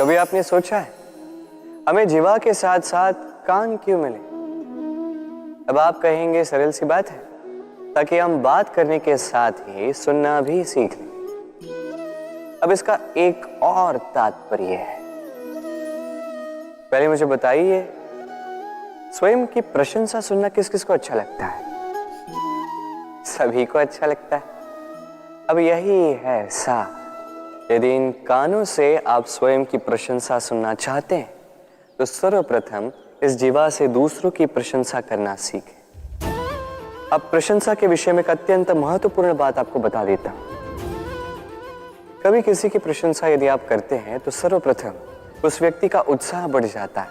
कभी आपने सोचा है हमें जीवा के साथ साथ कान क्यों मिले? अब आप कहेंगे सरल सी बात है, ताकि हम बात करने के साथ ही सुनना भी सीख लें। अब इसका एक और तात्पर्य है। पहले मुझे बताइए, स्वयं की प्रशंसा सुनना किस किस को अच्छा लगता है? सभी को अच्छा लगता है। अब यही है सा, यदि इन कानों से आप स्वयं की प्रशंसा सुनना चाहते हैं तो सर्वप्रथम इस जीवा से दूसरों की प्रशंसा करना सीखें। अब प्रशंसा के विषय में एक अत्यंत महत्वपूर्ण बात आपको बता देता हूं। कभी किसी की प्रशंसा यदि आप करते हैं तो सर्वप्रथम उस व्यक्ति का उत्साह बढ़ जाता है।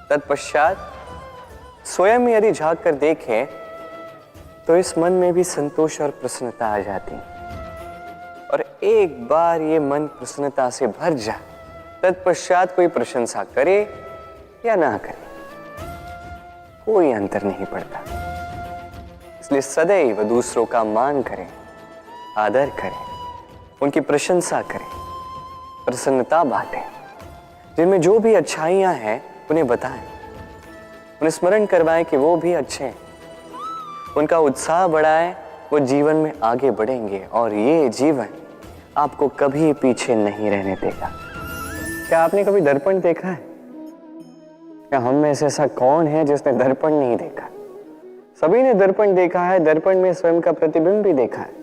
तत्पश्चात स्वयं यदि झांक कर देखें तो इस मन में भी संतोष और प्रसन्नता आ जाती है। और एक बार ये मन प्रसन्नता से भर जाए, तत्पश्चात कोई प्रशंसा करे या ना करे, कोई अंतर नहीं पड़ता। इसलिए सदैव दूसरों का मान करें, आदर करें, उनकी प्रशंसा करें, प्रसन्नता बांटें। जिनमें जो भी अच्छाइयां हैं उन्हें बताएं, उन्हें स्मरण करवाएं कि वो भी अच्छे हैं। उनका उत्साह बढ़ाएं, वो जीवन में आगे बढ़ेंगे और ये जीवन आपको कभी पीछे नहीं रहने देगा। क्या आपने कभी दर्पण देखा है? क्या हम में से ऐसा कौन है जिसने दर्पण नहीं देखा? सभी ने दर्पण देखा है, दर्पण में स्वयं का प्रतिबिंब भी देखा है।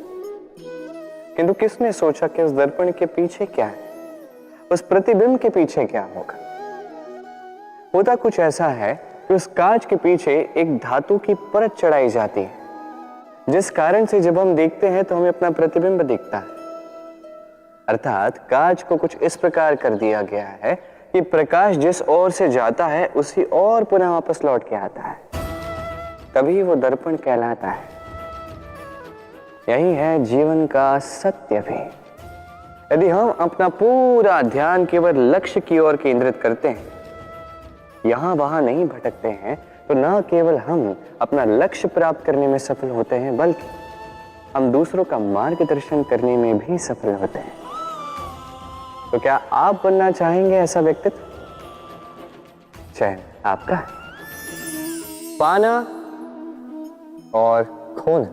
किंतु किसने सोचा कि उस दर्पण के पीछे क्या है, उस प्रतिबिंब के पीछे क्या होगा? होता कुछ ऐसा है कि उस कांच के पीछे एक धातु की परत चढ़ाई जाती है, जिस कारण से जब हम देखते हैं तो हमें अपना प्रतिबिंब दिखता है। अर्थात कांच को कुछ इस प्रकार कर दिया गया है कि प्रकाश जिस ओर से जाता है उसी ओर पुनः वापस लौट के आता है, तभी वो दर्पण कहलाता है। यही है जीवन का सत्य भी। यदि हम अपना पूरा ध्यान केवल लक्ष्य की ओर केंद्रित करते हैं, यहां वहां नहीं भटकते हैं, तो न केवल हम अपना लक्ष्य प्राप्त करने में सफल होते हैं, बल्कि हम दूसरों का मार्गदर्शन करने में भी सफल होते हैं। तो क्या आप बनना चाहेंगे ऐसा व्यक्तित्व? चयन आपका है। पाना और खोना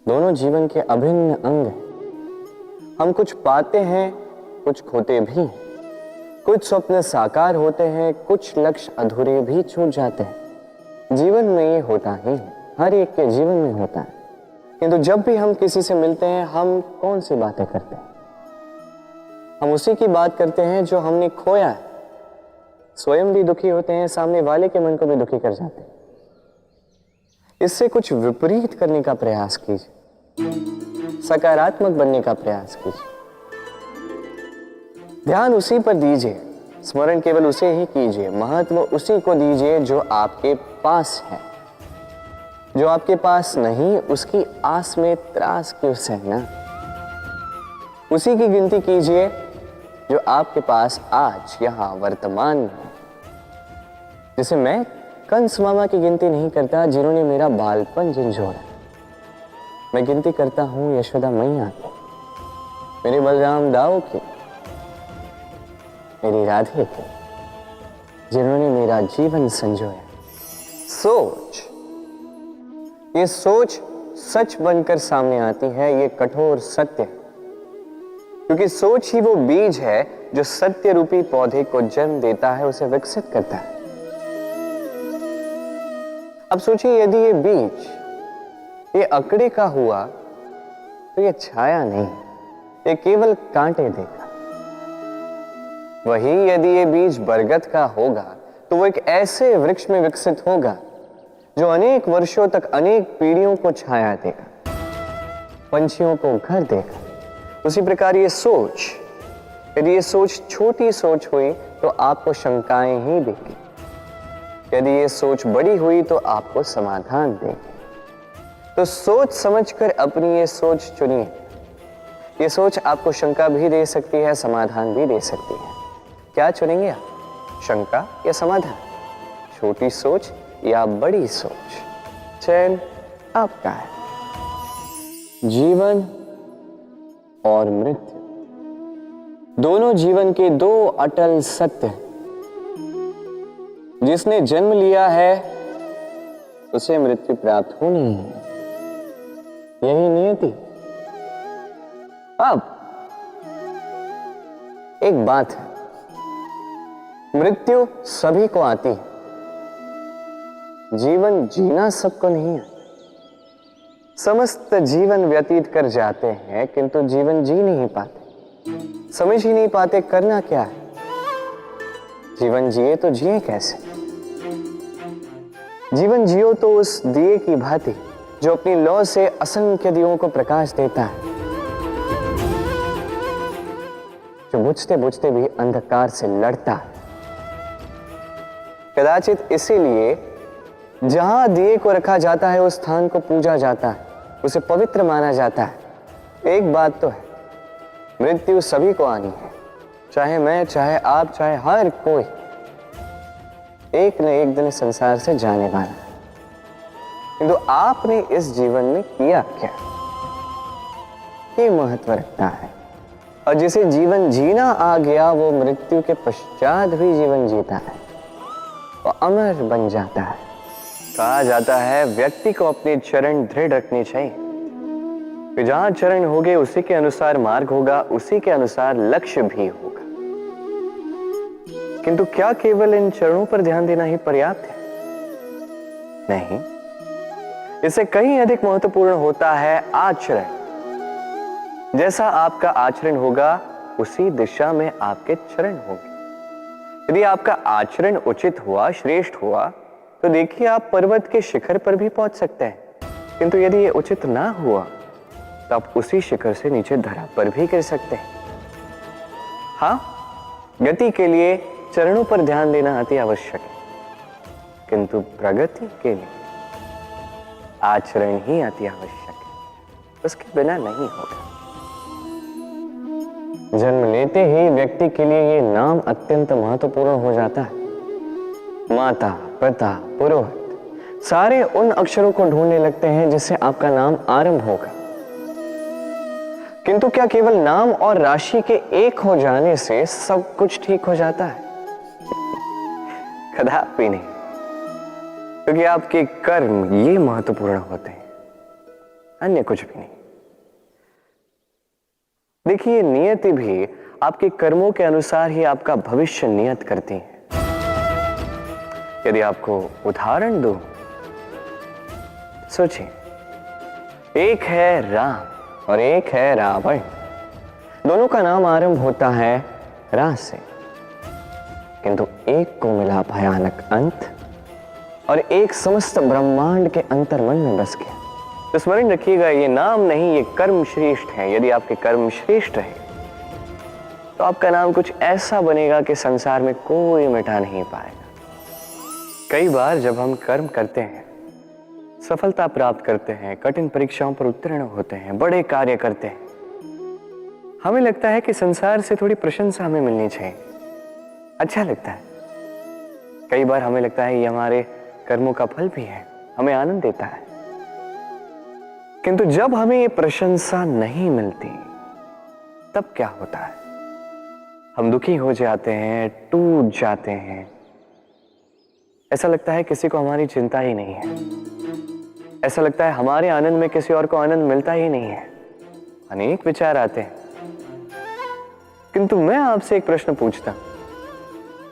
दोनों जीवन के अभिन्न अंग हैं। हम कुछ पाते हैं, कुछ खोते भी हैं। कुछ स्वप्न साकार होते हैं, कुछ लक्ष्य अधूरे भी छूट जाते हैं। जीवन में ये होता ही है, हर एक के जीवन में होता है। किंतु जब भी हम किसी से मिलते हैं, हम कौन सी बातें करते हैं? हम उसी की बात करते हैं जो हमने खोया है। स्वयं भी दुखी होते हैं, सामने वाले के मन को भी दुखी कर जाते हैं। इससे कुछ विपरीत करने का प्रयास कीजिए, सकारात्मक बनने का प्रयास कीजिए। ध्यान उसी पर दीजिए, स्मरण केवल उसे ही कीजिए, महत्व उसी को दीजिए जो आपके पास है। जो आपके पास नहीं, उसकी आस में त्रास क्यों सहना? उसी की गिनती कीजिए जो आपके पास आज यहां वर्तमान में है। जैसे मैं कंस मामा की गिनती नहीं करता जिन्होंने मेरा बालपन झंझोड़ा। मैं गिनती करता हूं यशोदा मैया की, मेरे बलराम दाऊ की, मेरी राधे की, जिन्होंने मेरा जीवन संजोया। सोच, ये सोच सच बनकर सामने आती है, ये कठोर सत्य है। क्योंकि सोच ही वो बीज है जो सत्य रूपी पौधे को जन्म देता है, उसे विकसित करता है। अब सोचिए, यदि ये बीज ये अकड़े का हुआ तो ये छाया नहीं, ये केवल कांटे देगा। वही यदि ये बीज बरगद का होगा तो वो एक ऐसे वृक्ष में विकसित होगा जो अनेक वर्षों तक अनेक पीढ़ियों को छाया देगा, पंछियों को घर देगा। उसी प्रकार ये सोच, यदि ये सोच छोटी सोच हुई तो आपको शंकाएं ही देगी। यदि ये सोच बड़ी हुई तो आपको समाधान देगी। तो सोच समझकर अपनी ये सोच चुनिए। ये सोच आपको शंका भी दे सकती है, समाधान भी दे सकती है। क्या चुनेंगे आप, शंका या समाधान? छोटी सोच या बड़ी सोच? चयन आपका है। जीवन और मृत्यु दोनों जीवन के दो अटल सत्य। जिसने जन्म लिया है उसे मृत्यु प्राप्त होनी है, यही नियति। अब एक बात है, मृत्यु सभी को आती है, जीवन जीना सबको नहीं है। समस्त जीवन व्यतीत कर जाते हैं किंतु जीवन जी नहीं पाते, समझ ही नहीं पाते करना क्या है। जीवन जिए तो जिए कैसे? जीवन जियो तो उस दिए की भांति जो अपनी लौ से असंख्य दियों को प्रकाश देता है, जो बुझते बुझते भी अंधकार से लड़ता है। कदाचित इसीलिए जहां दिए को रखा जाता है उस स्थान को पूजा जाता है, उसे पवित्र माना जाता है। एक बात तो है, मृत्यु सभी को आनी है, चाहे मैं, चाहे आप, चाहे हर कोई एक न एक दिन संसार से जाने वाला है। किंतु आपने इस जीवन में किया क्या, ये महत्व रखता है। और जिसे जीवन जीना आ गया वो मृत्यु के पश्चात भी जीवन जीता है, वो अमर बन जाता है। कहा जाता है व्यक्ति को अपने चरण दृढ़ रखने चाहिए, कि जहां चरण होंगे उसी के अनुसार मार्ग होगा, उसी के अनुसार लक्ष्य भी होगा। किंतु क्या केवल इन चरणों पर ध्यान देना ही पर्याप्त है? नहीं, इससे कहीं अधिक महत्वपूर्ण होता है आचरण। जैसा आपका आचरण होगा उसी दिशा में आपके चरण होंगे। यदि आपका आचरण उचित हुआ, श्रेष्ठ हुआ, तो देखिए आप पर्वत के शिखर पर भी पहुंच सकते हैं। किंतु यदि ये उचित ना हुआ तो आप उसी शिखर से नीचे धरा पर भी गिर सकते हैं। हाँ, गति के लिए चरणों पर ध्यान देना अति आवश्यक है, किंतु प्रगति के लिए आचरण ही अति आवश्यक है, उसके बिना नहीं होगा। जन्म लेते ही व्यक्ति के लिए ये नाम अत्यंत महत्वपूर्ण हो जाता है। माता, पिता, पुरोहित सारे उन अक्षरों को ढूंढने लगते हैं जिससे आपका नाम आरंभ होगा। किंतु क्या केवल नाम और राशि के एक हो जाने से सब कुछ ठीक हो जाता है? कदापि नहीं, क्योंकि आपके कर्म ये महत्वपूर्ण होते हैं, अन्य कुछ भी नहीं। देखिए, नियति भी आपके कर्मों के अनुसार ही आपका भविष्य नियत करती है। यदि आपको उदाहरण दूं, सोचिए, एक है राम और एक है रावण। दोनों का नाम आरंभ होता है रा से, किंतु एक को मिला भयानक अंत और एक समस्त ब्रह्मांड के अंतर्मन में बस गया। तो स्मरण रखिएगा, ये नाम नहीं, ये कर्म श्रेष्ठ है। यदि आपके कर्म श्रेष्ठ रहे तो आपका नाम कुछ ऐसा बनेगा कि संसार में कोई मिटा नहीं पाएगा। कई बार जब हम कर्म करते हैं, सफलता प्राप्त करते हैं, कठिन परीक्षाओं पर उत्तीर्ण होते हैं, बड़े कार्य करते हैं, हमें लगता है कि संसार से थोड़ी प्रशंसा हमें मिलनी चाहिए, अच्छा लगता है। कई बार हमें लगता है ये हमारे कर्मों का फल भी है, हमें आनंद देता है। किंतु जब हमें ये प्रशंसा नहीं मिलती तब क्या होता है? हम दुखी हो जाते हैं, टूट जाते हैं। ऐसा लगता है किसी को हमारी चिंता ही नहीं है, ऐसा लगता है हमारे आनंद में किसी और को आनंद मिलता ही नहीं है। अनेक विचार आते हैं। किंतु मैं आपसे एक प्रश्न पूछता हूं,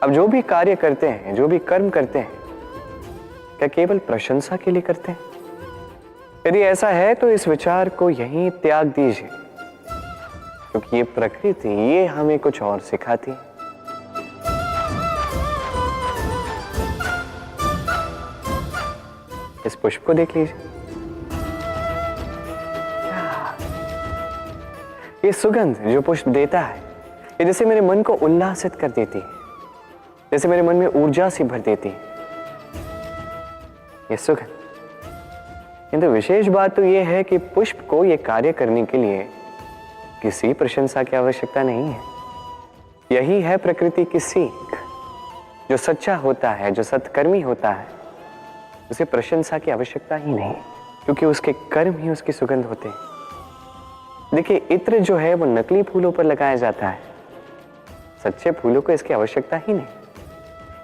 अब जो भी कार्य करते हैं, जो भी कर्म करते हैं, क्या केवल प्रशंसा के लिए करते हैं? यदि ऐसा है तो इस विचार को यहीं त्याग दीजिए, क्योंकि ये प्रकृति ये हमें कुछ और सिखाती है। इस पुष्प को देख लीजिए, ये सुगंध जो पुष्प देता है, ये जैसे मेरे मन को उल्लासित कर देती है, जैसे मेरे मन में ऊर्जा सी भर देती है ये सुगंध। किंतु विशेष बात तो ये है कि पुष्प को ये कार्य करने के लिए किसी प्रशंसा की आवश्यकता नहीं है। यही है प्रकृति की सीख। जो सच्चा होता है, जो सत्कर्मी होता है, उसे प्रशंसा की आवश्यकता ही नहीं, क्योंकि उसके कर्म ही उसकी सुगंध होते हैं। देखिए, इत्र जो है वो नकली फूलों पर लगाया जाता है, सच्चे फूलों को इसकी आवश्यकता ही नहीं।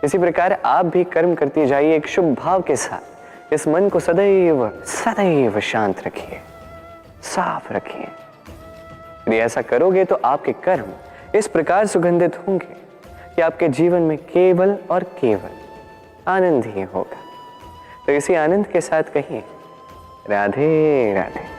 इसी प्रकार आप भी कर्म करती जाइए एक शुभ भाव के साथ। इस मन को सदैव सदैव शांत रखिए, साफ रखिए। यदि ऐसा करोगे तो आपके कर्म इस प्रकार सुगंधित होंगे कि आपके जीवन में केवल और केवल आनंद ही होगा। तो इसी आनंद के साथ कहिए राधे राधे।